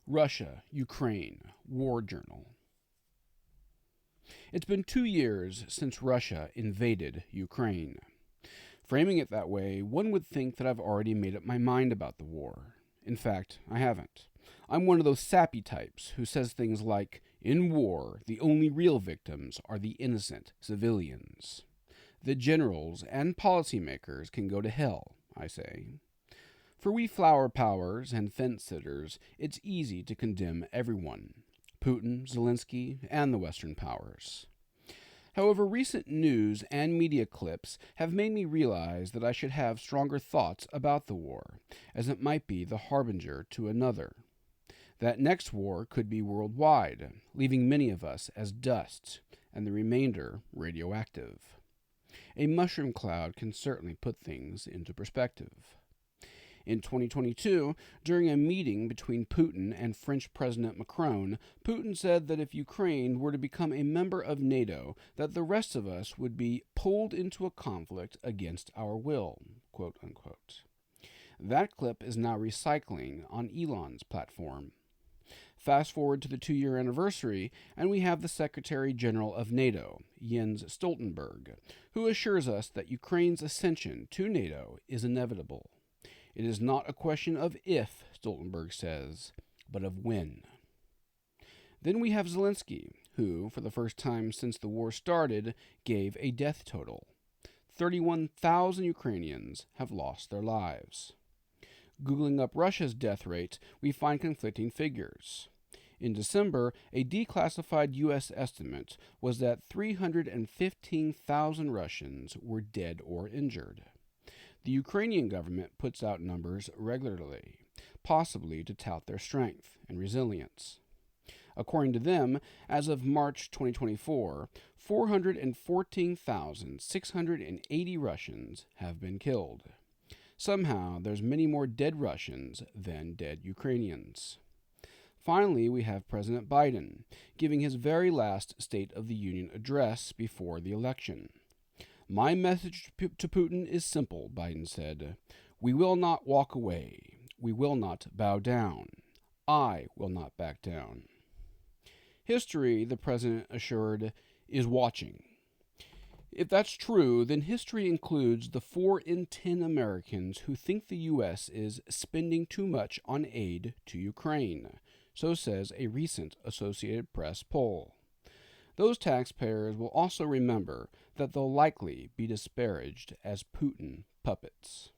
Russia, Ukraine, War Journal. It's been 2 years since Russia invaded Ukraine. Framing it that way, one would think that I've already made up my mind about the war. In fact, I haven't. I'm one of those sappy types who says things like, in war, the only real victims are the innocent civilians. The generals and policymakers can go to hell, I say. For we flower powers and fence sitters, it's easy to condemn everyone Putin, Zelensky, and the Western powers. However, recent news and media clips have made me realize that I should have stronger thoughts about the war, as it might be the harbinger to another. That next war could be worldwide, leaving many of us as dust, and the remainder radioactive. A mushroom cloud can certainly put things into perspective. In 2022, during a meeting between Putin and French President Macron, Putin said that if Ukraine were to become a member of NATO, that the rest of us would be pulled into a conflict against our will, quote unquote. That clip is now recycling on Elon's platform. Fast forward to the 2-year anniversary, and we have the Secretary General of NATO, Jens Stoltenberg, who assures us that Ukraine's ascension to NATO is inevitable. It is not a question of if, Stoltenberg says, but of when. Then we have Zelensky, who, for the first time since the war started, gave a death total. 31,000 Ukrainians have lost their lives. Googling up Russia's death rate, we find conflicting figures. In December, a declassified U.S. estimate was that 315,000 Russians were dead or injured. The Ukrainian government puts out numbers regularly, possibly to tout their strength and resilience. According to them, as of March 2024, 414,680 Russians have been killed. Somehow, there's many more dead Russians than dead Ukrainians. Finally, we have President Biden giving his very last State of the Union address before the election. My message to Putin is simple, Biden said. We will not walk away. We will not bow down. I will not back down. History, the president assured, is watching. If that's true, then history includes the 4 in 10 Americans who think the U.S. is spending too much on aid to Ukraine, so says a recent Associated Press poll. Those taxpayers will also remember that they'll likely be disparaged as Putin puppets.